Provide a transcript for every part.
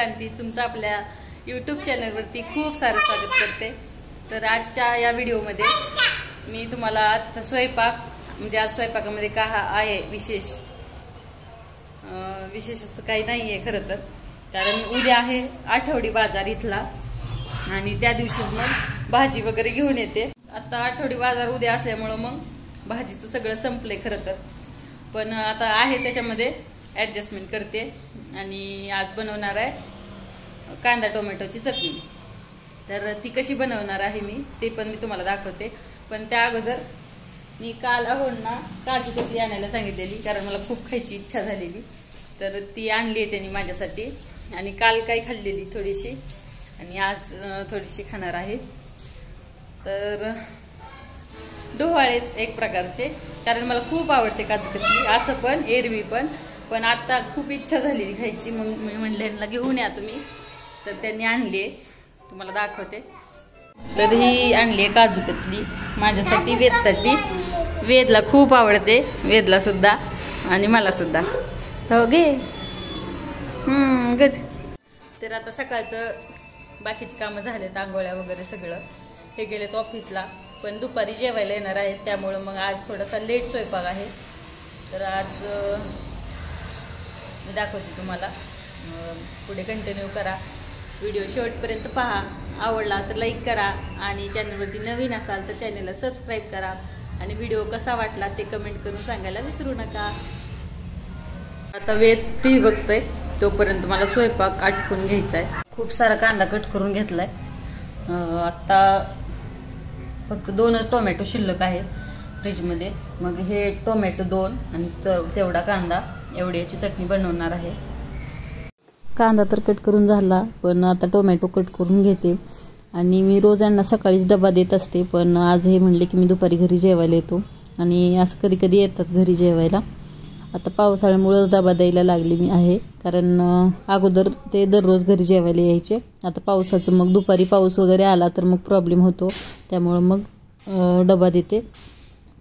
क्रांती तुमचं आपल्या यूट्यूब चॅनलवरती खूप सारं स्वागत करते। तर आजच्या या व्हिडिओमध्ये मी तुम्हाला आजचा स्वयंपाक म्हणजे आज स्वयंपाकामध्ये काय आहे विशेष काही नाही आहे खरं तर, कारण उद्या आहे आठवडी बाजार इथला आणि त्या दिवशी मग भाजी वगैरे घेऊन येते। आता आठवडी बाजार उद्या असल्यामुळे मग भाजीचं सगळं संपलंय खरं तर, पण आता आहे त्याच्यामध्ये ॲडजस्टमेंट करते आणि आज बनवणार आहे कांदा टोमॅटोची चटणी। तर ती कशी बनवणार आहे मी ते पण मी तुम्हाला दाखवते, पण त्या अगोदर मी काल अहोंना काजू कतली आणायला सांगितलेली, कारण मला खूप खायची इच्छा झालेली, तर ती आणली आहे त्यांनी माझ्यासाठी। आणि काल काही खाल्लेली थोडीशी आणि आज थोडीशी खाणार आहे। तर डोहाळेच एक प्रकारचे, कारण मला खूप आवडते काजू कतली, आज पण एरवी पण आता खूप इच्छा झालेली खायची, मग मी म्हणले यांना घेऊन या तुम्ही, तर त्यांनी आणली, तुम्हाला दाखवते। तर ही आणली काजू कतली माझ्यासाठी, वेदसाठी। वेदला खूप आवडते, वेदला सुद्धा आणि मला सुद्धा। हो घे गुड। तर आता सकाळचं बाकीची कामं झालेत, आंघोळ्या वगैरे सगळं, हे गेलेत ऑफिसला, पण दुपारी जेवायला येणार आहेत, त्यामुळं मग आज थोडासा लेट स्वयंपाक आहे। तर आज मी दाखवते तुम्हाला, पुढे कंटिन्यू करा, व्हिडिओ शेवटपर्यंत पहा, आवडला तर लाईक करा आणि चॅनलवरती नवीन असाल तर चॅनलला सबस्क्राईब करा आणि व्हिडिओ कसा वाटला ते कमेंट करून सांगायला विसरू नका। आता वेद टी बघतोय, तोपर्यंत मला स्वयंपाक आटपून घ्यायचा आहे। खूप सारा कांदा कट करून घेतलाय, आता फक्त 2च टोमॅटो शिल्लक आहे फ्रीजमध्ये, मग हे टोमॅटो 2 आणि तेवढा कांदा, एवढी याची चटणी बनवणार आहे। कांदा तर कट करून झाला, पण आता टोमॅटो कट करून घेते। आणि मी रोज यांना सकाळीच डबा देत असते, पण आज हे म्हणले की मी दुपारी घरी जेवायला येतो, आणि असं कधी कधी येतात घरी जेवायला। आता पावसाळ्यामुळेच डबा द्यायला लागली मी आहे, कारण अगोदर ते दररोज घरी जेवायला यायचे, आता पावसाचं मग दुपारी पाऊस वगैरे आला तर मग प्रॉब्लेम होतो, त्यामुळं मग डबा देते।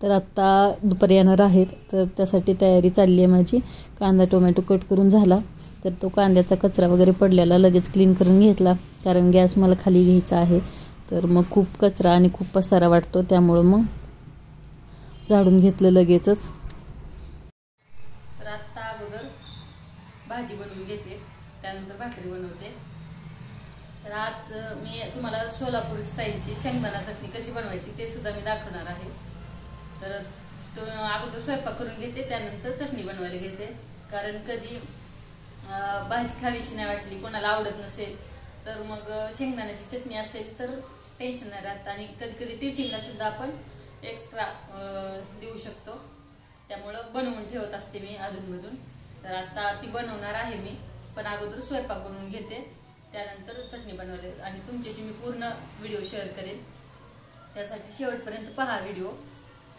तर आत्ता दुपारी येणार आहेत, तर त्यासाठी तयारी चालली आहे माझी। कांदा टोमॅटो कट करून झाला, तर तो कांद्याचा कचरा वगैरे पडलेला लगेच क्लीन करून घेतला, कारण गॅस मला खाली घ्यायचा आहे, तर मग खूप कचरा आणि खूप पसारा वाटतो, त्यामुळं मग झाडून घेतलं लगेचच। तर आत्ता अगोदर भाजी बनवून घेते, त्यानंतर भाकरी बनवते। तर आज मी तुम्हाला सोलापूर स्टाईलची शेंगदाणा चटणी कशी बनवायची ते सुद्धा मी दाखवणार आहे। तर तो अगोदर स्वयंपाक करून घेते, त्यानंतर चटणी बनवायला घेते, कारण कधी भाजी खावीशी नाही वाटली, कोणाला आवडत नसेल तर मग शेंगदाण्याची चटणी असेल तर टेन्शन नाही राहत, आणि कधी कधी टिफिनला सुद्धा आपण एक्स्ट्रा देऊ शकतो, त्यामुळं बनवून ठेवत असते मी अधूनमधून। तर आता ती बनवणार आहे मी, पण अगोदर स्वयंपाक बनवून घेते, त्यानंतर चटणी बनवले, आणि तुमच्याशी मी पूर्ण व्हिडिओ शेअर करेन, त्यासाठी शेवटपर्यंत पहा व्हिडिओ।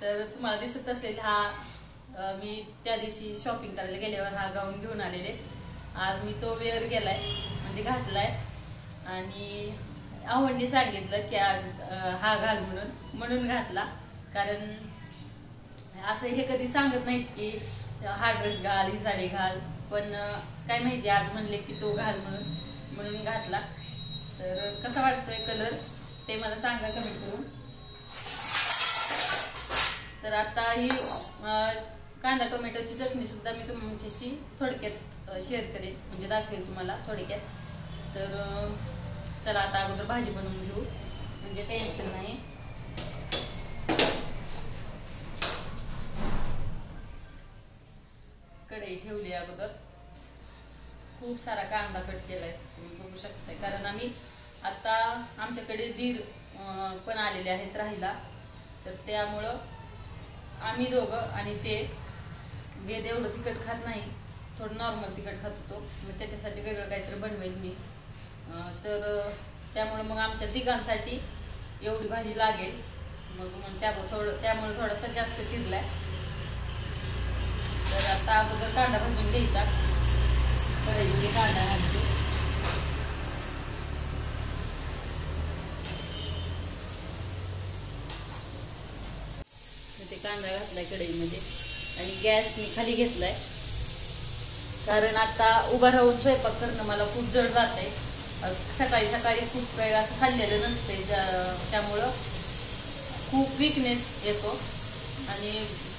तर तुम्हाला दिसत असेल हा मी त्या दिवशी शॉपिंग करायला गेल्यावर हा गाऊन घेऊन आलेले, आज मी तो वेअर केलाय म्हणजे घातलाय, आणि अहोंनी सांगितलं की आज हा घाल म्हणून घातला, कारण असं हे कधी सांगत नाहीत की हा ड्रेस घाल, ही साडी घाल, पण काय माहिती आज म्हणले की तो घाल म्हणून घातला। तर कसा वाटतोय कलर ते मला सांगा कमेंट करून। तर आता ही कांदा टोमॅटोची चटणी सुद्धा मी तुमच्याशी थोडक्यात शेअर करेन, म्हणजे दाखवेन तुम्हाला थोडक्यात। तर चला आता अगोदर भाजी बनवून घेऊ, म्हणजे टेन्शन नाही। कढई ठेवली अगोदर, खूप सारा कांदा कट केलाय, तुम्ही बघू शकताय, कारण आम्ही आता आमच्याकडे दीर पण आलेले आहेत राहायला, तर त्यामुळं आम्ही दोघं आणि ते वेद एवढं तिखट खात नाही, थोडं नॉर्मल तिखट खात होतो, मग त्याच्यासाठी वेगळं काहीतरी बनवेल मी। तर त्यामुळे मग आमच्या तिघांसाठी एवढी भाजी लागेल, मग त्यामुळे थोडासा जास्त चिरलाय। तर आता अगोदर कांदा भाजून घ्यायचा, कढईमध्ये कांदा घालते, ते कांदा घातलाय कढईमध्ये, आणि गॅस मी खाली घेतलाय, कारण आता उभा राहून स्वयंपाक करणं मला खूप जड जाते. सकाळी सकाळी खूप काही असं खाल्लेलं नसते, त्यामुळं खूप विकनेस येतो आणि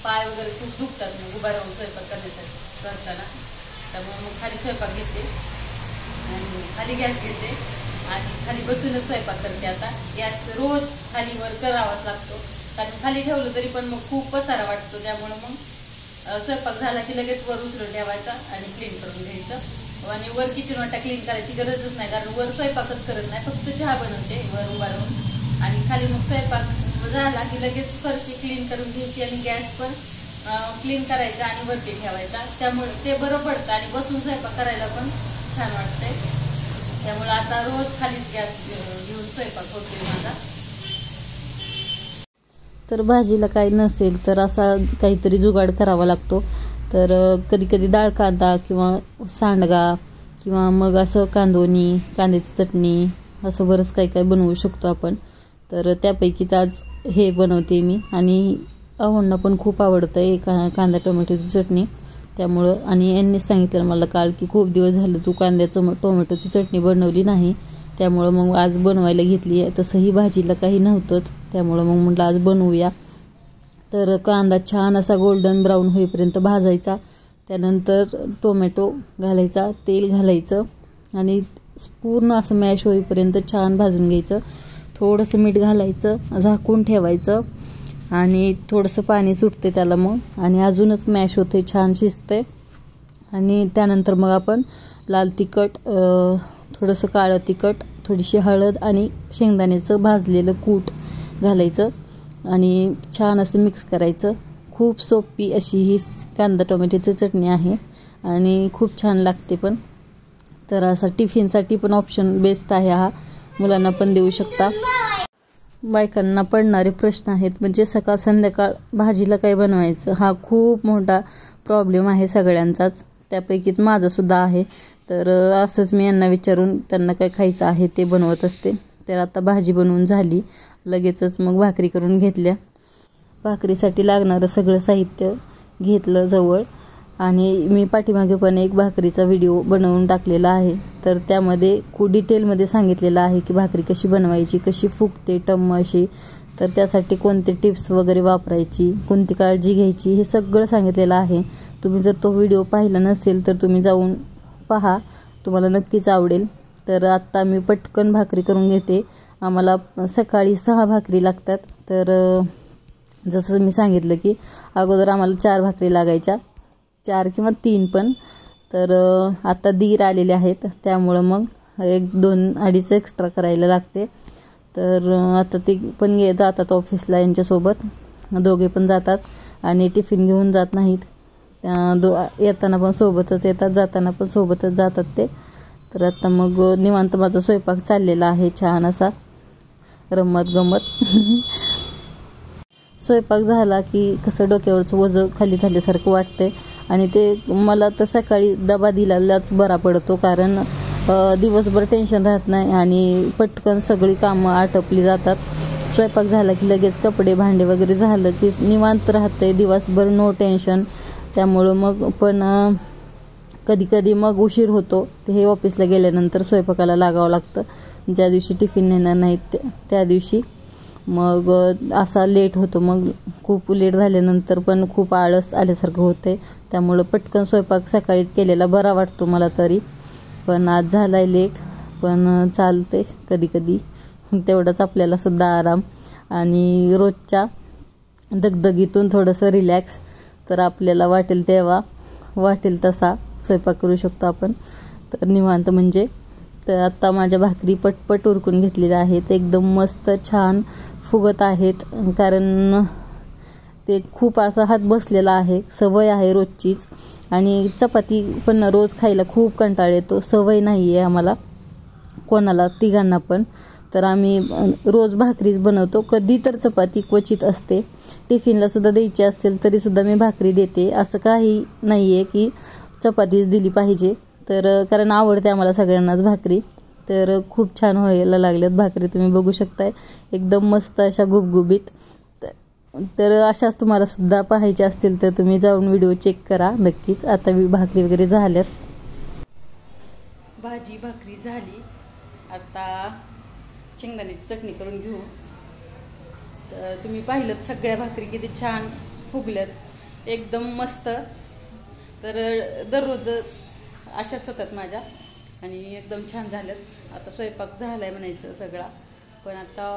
पाय वगैरे खूप दुखतात मग उभा राहून स्वयंपाक करताना. त्यामुळे मग खाली स्वयंपाक घेते आणि खाली गॅस घेते आणि खाली बसूनच स्वयंपाक करते. आता गॅस रोज खालीवर करावाच लागतो, कारण खाली ठेवलं तरी पण मग खूप पसारा वाटतो. त्यामुळं मग स्वयंपाक झाला की लगेच वर उचलून ठेवायचा आणि क्लीन करून घ्यायचं. आणि वर किचन वाटा क्लीन करायची गरजच नाही, कारण वर स्वयंपाकच करत नाही, फक्त चहा बनवते वर उभा राहून. आणि खाली मग स्वयंपाक झाला की लगेच फरशी क्लीन करून घ्यायची आणि गॅस पण क्लीन करायचा आणि वरती ठेवायचा. त्यामुळे ते बरं पडतं आणि बसून स्वयंपाक करायला पण छान वाटतंय. त्यामुळे आता रोज खालीच गॅस घेऊन स्वयंपाक होते माझा. तर भाजीला काही नसेल तर असा काहीतरी जुगाड करावा लागतो. तर कधी कधी डाळ कांदा किंवा सांडगा किंवा मग असं कांदोणी, कांद्याची चटणी, असं बरंच काही काही बनवू शकतो आपण. तर त्यापैकीच आज हे बनवते मी आणि अहोंना पण खूप आवडतं आहे कांदा टोमॅटोची चटणी. त्यामुळं आणि यांनी सांगितलं मला काल की खूप दिवस झाले तू टोमॅटोची चटणी बनवली नाही, त्यामुळं मग आज बनवायला घेतली आहे. तसंही भाजीला काही नव्हतंच, त्यामुळं मग म्हटलं आज बनवूया. तर कांदा छान असा गोल्डन ब्राऊन होईपर्यंत भाजायचा, त्यानंतर टोमॅटो घालायचा, तेल घालायचं आणि पूर्ण असं मॅश होईपर्यंत छान भाजून घ्यायचं. थोडंसं मीठ घालायचं, झाकून ठेवायचं आणि थोडंसं पाणी सुटते त्याला मग, आणि अजूनच मॅश होते, छान शिजते. आणि त्यानंतर मग आपण लाल तिखट, थोडंसं काळं तिखट, थोडीशी हळद आणि शेंगदाण्याचं भाजलेलं कूट घालायचं आणि छान असं मिक्स करायचं. खूप सोपी अशी ही कांदा टोमॅटोची चटणी आहे आणि खूप छान लागते पण. तर असा टिफिनसाठी पण ऑप्शन बेस्ट आहे हा, मुलांना पण देऊ शकता. बायकांना पडणारे प्रश्न आहेत म्हणजे सकाळ संध्याकाळ भाजीला काय बनवायचं, हा खूप मोठा प्रॉब्लेम आहे सगळ्यांचाच, त्यापैकीच माझासुद्धा आहे. तर असंच मी यांना विचारून त्यांना काय खायचं आहे ते बनवत असते. तर आता भाजी बनवून झाली, लगेचच मग भाकरी करून घेतल्या. भाकरीसाठी लागणारं सगळं साहित्य घेतलं जवळ आणि मी पाठीमागे पण एक भाकरीचा व्हिडिओ बनवून टाकलेला आहे. तर त्यामध्ये खूप डिटेलमध्ये सांगितलेलं आहे की भाकरी कशी बनवायची, कशी फुगते टम्म अशी, तर त्यासाठी कोणते टिप्स वगैरे वापरायची, कोणती काळजी घ्यायची, हे सगळं सांगितलेलं आहे. तुम्ही जर तो व्हिडिओ पाहिला नसेल तर तुम्ही जाऊन पहा, तुम्हाला नक्कीच आवडेल. तर आत्ता मी पटकन भाकरी करून घेते. आम्हाला सकाळी 6 भाकरी लागतात. तर जसं मी सांगितलं की अगोदर आम्हाला 4 भाकरी लागायच्या, 4 किंवा 3 पण. तर आता दीर आलेले आहेत त्यामुळं मग 1-2-2.5 एक्स्ट्रा करायला लागते. तर आता ते पण जातात ऑफिसला, यांच्यासोबत दोघे पण जातात आणि टिफिन घेऊन जात नाहीत. येताना पण सोबतच येतात, जाताना पण सोबतच जातात ते. तर आता मग निवांत माझा स्वयंपाक चाललेला आहे छान असा रमत गमत. स्वयंपाक झाला की कसं डोक्यावरचं वजं खाली झाल्यासारखं वाटते आणि ते मला तर सकाळी डबा दिलेलाच बरा पडतो, कारण दिवसभर टेन्शन राहत नाही आणि पटकन सगळी कामं आटपली जातात. स्वयंपाक झाला की लगेच कपडे भांडे वगैरे झालं की निवांत राहते दिवसभर, नो टेन्शन. त्यामुळं मग पण कधी कधी मग उशीर होतो, ते हे ऑफिसला गेल्यानंतर स्वयंपाकाला लागावं लागतं. ज्या दिवशी टिफिन नेणार नाहीत त्या दिवशी मग असा लेट होतो. मग खूप लेट झाल्यानंतर पण खूप आळस आल्यासारखं होते, त्यामुळं पटकन स्वयंपाक सकाळीच केलेला बरा वाटतो मला तरी. पण आज झाला आहे लेट, पण चालते कधी कधी, तेवढंच आपल्याला सुद्धा आराम आणि रोजच्या दगदगीतून थोडंसं रिलॅक्स. तर आपल्याला वाटेल तेव्हा वाटेल तसा स्वयंपाक करू शकतो आपण. तर निवांत म्हणजे. तर आत्ता माझ्या भाकरी पटपट उरकून घेतलेल्या आहेत, एकदम मस्त छान फुगत आहेत, कारण ते खूप असा हात बसलेला आहे, सवय आहे रोजचीच. आणि चपाती पण रोज खायला खूप कंटाळा येतो, सवय नाही आहे आम्हाला कोणाला, तिघांना पण. तर आम्ही रोज भाकरीच बनवतो, कधी तर चपाती क्वचित असते. टिफिनला सुद्धा द्यायची असेल तरीसुद्धा मी भाकरी देते, असं काही नाही आहे की चपातीच दिली पाहिजे. तर कारण आवडते आम्हाला सगळ्यांनाच भाकरी. तर खूप छान व्हायला लागल्यात भाकरी, तुम्ही बघू शकताय एकदम मस्त अशा गुबगुबीत. तर अशाच तुम्हाला सुद्धा पाहायच्या असतील तर तुम्ही जाऊन व्हिडिओ चेक करा नक्कीच. आता भाकरी वगैरे झाल्यात, भाजी भाकरी झाली. आता शेंगदाण्याची चटणी करून घेऊ. तर तुम्ही पाहिलं सगळ्या भाकरी किती छान फुगल्यात, एकदम मस्त. तर दररोजच अशाच होतात माझ्या आणि एकदम छान झाल्यात. आता स्वयंपाक झाला आहे म्हणायचं सगळा, पण आता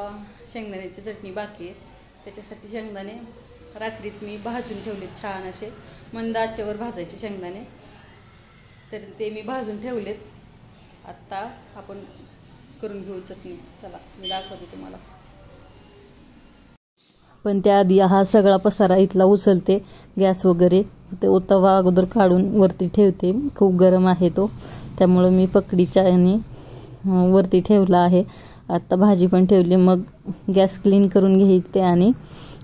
शेंगदाण्याची चटणी बाकी आहे. त्याच्यासाठी शेंगदाणे रात्रीच मी भाजून ठेवलेत, छान असे मंद आचेवर भाजायचे शेंगदाणे. तर ते मी भाजून ठेवलेत. आत्ता आपण करून घेऊ चटणी. चला मी दाखवते तुम्हाला. पण त्याआधी हा सगळा पसारा इथला उचलते, गॅस वगैरे ते तवा अगोदर काढून वरती ठेवते. खूप गरम आहे तो, त्यामुळं मी पकडीच्या याने वरती ठेवला आहे. आता भाजी पण ठेवली, मग गॅस क्लीन करून घ्यायचे आणि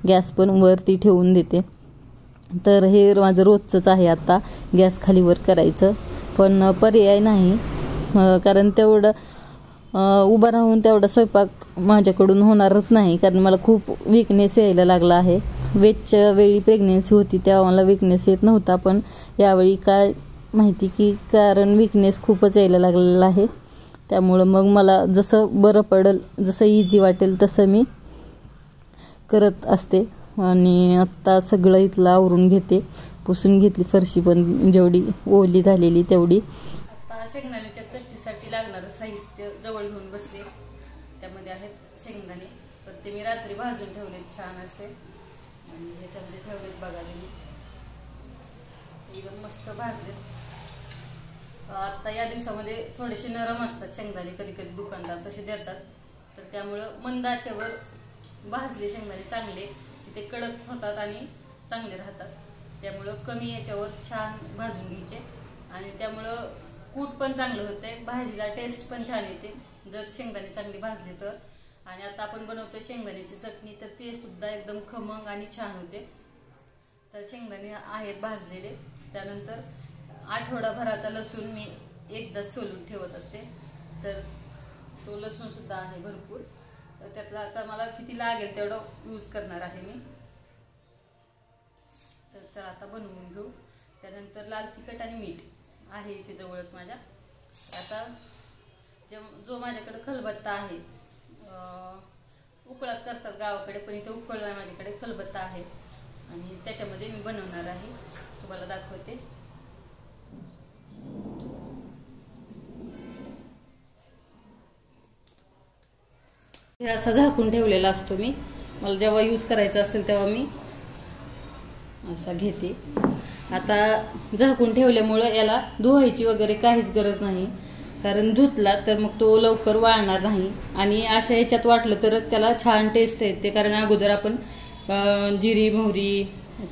गॅस पण वरती ठेवून देते. तर हे माझं रोजचंच आहे आता गॅस खाली वर करायचं, पण पर्याय नाही. कारण तेवढं उभं राहून तेवढा स्वयंपाक माझ्याकडून होणारच नाही, कारण मला खूप विकनेस यायला लागला आहे. वेजच्या वेळी प्रेग्नेन्सी होती तेव्हा मला विकनेस येत नव्हता, पण यावेळी काय माहिती की कारण विकनेस खूपच यायला लागलेला आहे. त्यामुळं मग मला जसं बरं पडेल, जसं इझी वाटेल तसं मी करत असते. आणि आत्ता सगळं इथलं आवरून घेते, पुसून घेतली फरशी पण जेवढी ओली झालेली तेवढी. आता शेंगदाण्याच्या चटणीसाठी लागणारं साहित्य जवळ घेऊन बसले. त्यामध्ये आहेत शेंगदाणे, पण ते मी रात्री भाजून ठेवलेत छान असे आणि ह्याच्यामध्ये ठेवलेत बघा मी एकदम मस्त भाजलेत. आता या दिवसामध्ये थोडेसे नरम असतात शेंगदाणे, कधी कधी दुकानदार तसे देतात. तर त्यामुळं मंद आचेवर भाजले शेंगदाणे चांगले की ते कडक होतात आणि चांगले राहतात. त्यामुळं कमी याच्यावर छान भाजून घ्यायचे आणि त्यामुळं कूट पण चांगलं होते, भाजीला टेस्ट पण छान येते जर शेंगदाणे चांगले भाजले तर. आणि आता आपण बनवतोय शेंगदाण्याची चटणी, तर ते सुद्धा एकदम खमंग आणि छान होते. तर शेंगदाणे आहेत भाजलेले. त्यानंतर आठवडाभराचा लसूण मी एकदाच सोलून ठेवत असते, तर तो लसूण सुद्धा आहे भरपूर. तर त्यातला आता मला किती लागेल तेवढं यूज करणार आहे मी. तर चला आता बनवून घेऊ. त्यानंतर लाल तिखट आणि मीठ आहे इथे जवळच माझ्या. आता जो माझ्याकडे खलबत्ता आहे, उकळात करतात गावाकडे, पण इथे उकळला आहे माझ्याकडे, खलबत्ता आहे आणि त्याच्यामध्ये मी बनवणार आहे. तुम्हाला दाखवते. हे असा झाकून ठेवलेला असतो मी. मला जेव्हा यूज करायचा असेल तेव्हा मी असा घेते. आता झाकून ठेवल्यामुळं याला धुवायची वगैरे काहीच गरज नाही, कारण धुतला तर मग तो लवकर वाळणार नाही. आणि अशा ह्याच्यात वाटलं तरच त्याला छान टेस्ट येते, कारण अगोदर आपण जिरी मोहरी,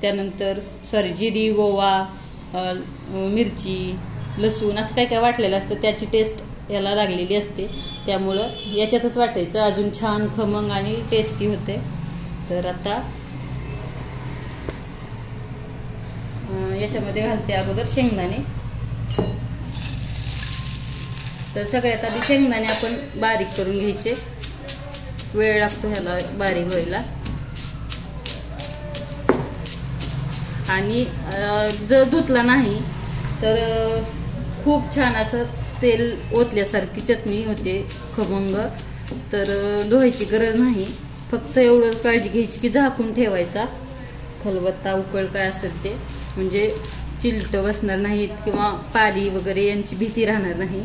त्यानंतर जिरी ओवा, मिरची, लसूण असं काय काय वाटलेलं असतं, त्याची टेस्ट याला लागलेली असते. त्यामुळं याच्यातच वाटायचं, अजून छान खमंग आणि टेस्टी होते. तर आता याच्यामध्ये घालते अगोदर शेंगदाणे. तर सगळ्यात आधी शेंगदाणे आपण बारीक करून घ्यायचे, वेळ लागतो ह्याला बारीक व्हायला. आणि जर धुतला नाही तर खूप छान असं तेल ओतल्यासारखी चटणी होते, खमंग. तर धुवायची गरज नाही, फक्त एवढंच काळजी घ्यायची की झाकून ठेवायचा खलबत्ता, उकळ काय असेल ते, म्हणजे चिलट बसणार नाहीत किंवा पाली वगैरे यांची भीती राहणार नाही.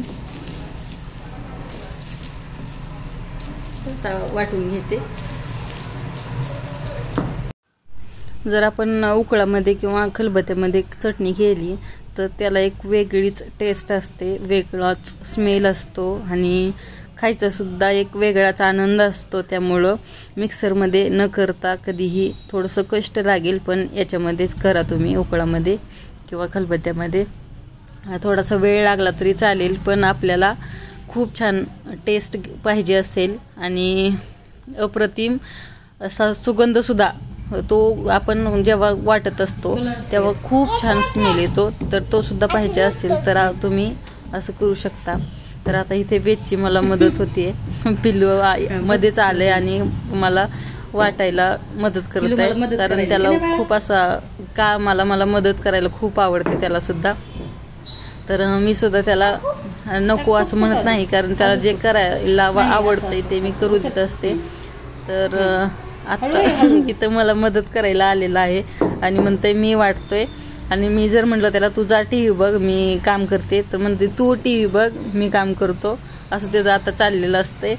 आता वाटून घेते. जर आपण उकळामध्ये किंवा खलबत्त्यामध्ये चटणी केली तर त्याला एक वेगळीच टेस्ट असते, वेगळाच स्मेल असतो आणि खायचा सुद्धा एक वेगळाच आनंद असतो. त्यामुळं मिक्सरमध्ये न करता कधीही थोडंसं कष्ट लागेल, पण याच्यामध्येच करा तुम्ही, उकळामध्ये किंवा खलबत्त्यामध्ये. थोडासा वेळ लागला तरी चालेल, पण आपल्याला खूप छान टेस्ट पाहिजे असेल आणि अप्रतिम असा सुगंधसुद्धा तो आपण जेव्हा वाटत असतो तेव्हा खूप छान स्मेल येतो. तर तो सुद्धा पाहिजे असेल तर तुम्ही असं करू शकता. तर आता इथे वेजची मला मदत होते, पिल्लू मध्येच आले आणि मला वाटायला मदत करत आहे, कारण त्याला खूप असा मला मदत करायला खूप आवडते त्याला सुद्धा. तर मी सुद्धा त्याला नको असं म्हणत नाही, कारण त्याला जे करायला आवडतंय ते मी करू देत असते. तर आता इथं मला मदत करायला आलेला आहे आणि म्हणते मी वाटतोय. आणि मी जर म्हटलं त्याला तू जा टी व्ही बघ मी काम करते, तर म्हणते तू टी व्ही बघ मी काम करतो, असं त्याचं आता चाललेलं असते.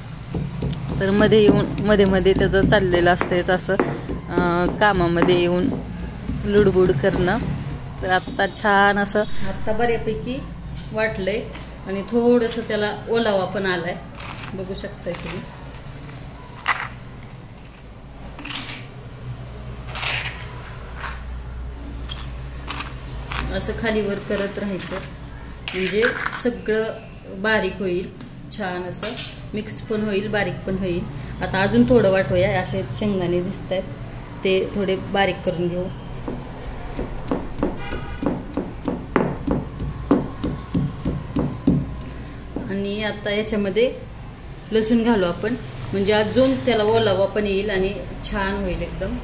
तर मध्ये येऊन मध्ये त्याचं चाललेलं असतं असं कामामध्ये येऊन लुडबुड करणं. तर आत्ता छान असं आत्ता बऱ्यापैकी वाटलंय आणि थोडंसं त्याला ओलावा पण आलाय, बघू शकताय तुम्ही. असं खालीवर करत राहायचं म्हणजे सगळं बारीक होईल, छान असं मिक्स पण होईल, बारीक पण होईल. आता अजून थोडं वाटूया, असे शेंगदाणे दिसत आहेत ते थोडे बारीक करून घेऊ. आणि आता याच्यामध्ये लसूण घालू आपण, म्हणजे अजून त्याला ओलावा पण येईल आणि छान होईल एकदम.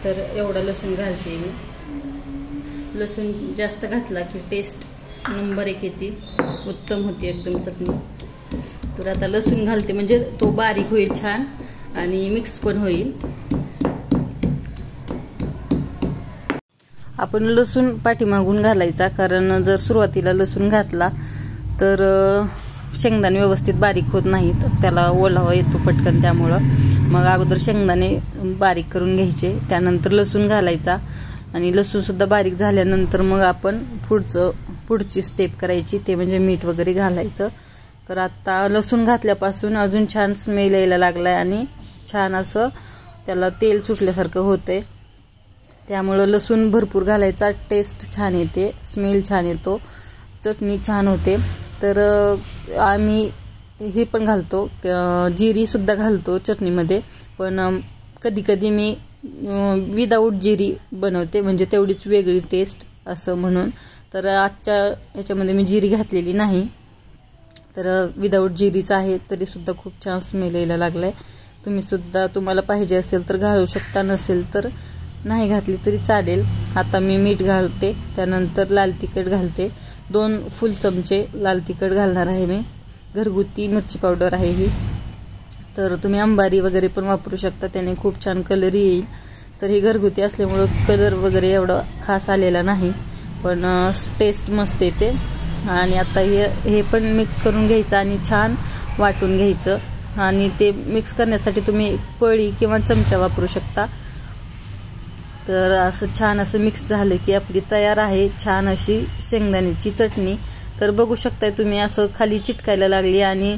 तर एवढा लसूण घालते मी. लसूण जास्त घातला की टेस्ट नंबर 1 येते, उत्तम होती एकदम चटणी. तर आता लसूण घालते म्हणजे तो बारीक होईल छान आणि मिक्स पण होईल. आपण लसूण पाठीमागून घालायचा, कारण जर सुरुवातीला लसूण घातला तर शेंगदाणे व्यवस्थित बारीक होत नाहीत, त्याला ओलावा येतो पटकन. त्यामुळं मग अगोदर शेंगदाणे बारीक करून घ्यायचे, त्यानंतर लसूण घालायचा आणि लसूण सुद्धा बारीक झाल्यानंतर मग आपण पुढची स्टेप करायची, ते म्हणजे मीठ वगैरे घालायचं. तर आता लसूण घातल्यापासून अजून छान स्मेल यायला लागलाय आणि छान असं त्याला तेल सुटल्यासारखं होतंय. त्यामुळं लसूण भरपूर घालायचा, टेस्ट छान येते, स्मेल छान येतो, चटणी छान होते. तर आम्ही हे पण घालतो, जिरी सुद्धा घालतो चटणीमध्ये, पण कधी कधी मी विदाऊट जिरी बनवते, म्हणजे तेवढीच वेगळी टेस्ट असं म्हणून. तर आजच्या ह्याच्यामध्ये मी जिरी घातलेली नाही, तर विदाऊट जिरीचं आहे तरीसुद्धा खूप छान स्मेल यायला लागलाय. तुम्हाला पाहिजे असेल तर घालू शकता, नसेल तर नाही घातली तरी चालेल. आता मी मीठ घालते, त्यानंतर लाल तिखट घालते, 2 फुल चमचे लाल तिखट घालणार आहे मी. घरगुती मिरची पावडर आहे ही, तर तुम्ही अंबारी वगैरे पण वापरू शकता, त्याने खूप छान कलर येईल. तर ही घरगुती असल्यामुळं कलर वगैरे एवढा खास आलेला नाही, पण टेस्ट मस्त येते. आणि आता हे पण मिक्स करून घ्यायचं आणि छान वाटून घ्यायचं. आणि ते मिक्स करण्यासाठी तुम्ही पळी किंवा चमचा वापरू शकता. तर असं छान असं मिक्स झालं की आपली तयार आहे छान अशी शेंगदाण्याची चटणी. तर बघू शकताय तुम्ही, असं खाली चिटकायला लागली आणि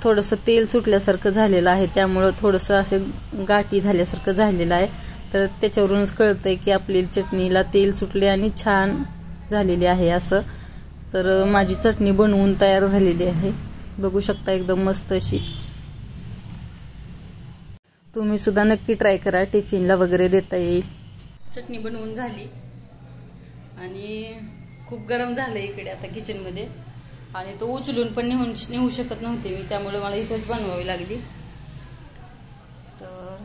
थोडंसं तेल सुटल्यासारखं झालेलं आहे, त्यामुळं थोडंसं असं गाठी झाल्यासारखं झालेलं आहे. तर त्याच्यावरूनच कळतंय की आपली चटणीला तेल सुटले आणि छान झालेली आहे असं. तर माझी चटणी बनवून तयार झालेली आहे, बघू शकता एकदम मस्त अशी. तुम्ही सुद्धा नक्की ट्राय करा, टिफिनला वगैरे देता येईल. चटणी बनवून झाली आणि खूप गरम झालं इकडे आता किचनमध्ये, आणि तो उचलून पण नेऊ शकत नव्हते मी, त्यामुळे मला इथंच बनवावी लागली. तर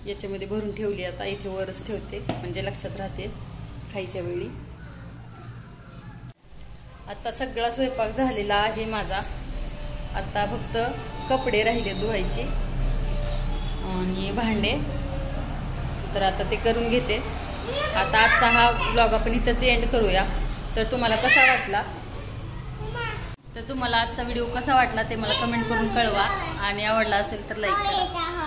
याच्यामध्ये भरून ठेवली, आता इथे वरच ठेवते म्हणजे लक्षात राहते खायच्या वेळी. आता सगळा स्वयंपाक झालेला आहे माझा, आता फक्त कपडे राहिले धुवायचे आणि भांडे, तर आता ते करून घेते. आता आजचा हा व्लॉग आपण इथंच एंड करूया. तर तुम्हाला कसा वाटला, तर तुम्हाला आजचा व्हिडिओ कसा वाटला ते मला कमेंट करून कळवा, आणि आवडला असेल तर लाईक करा.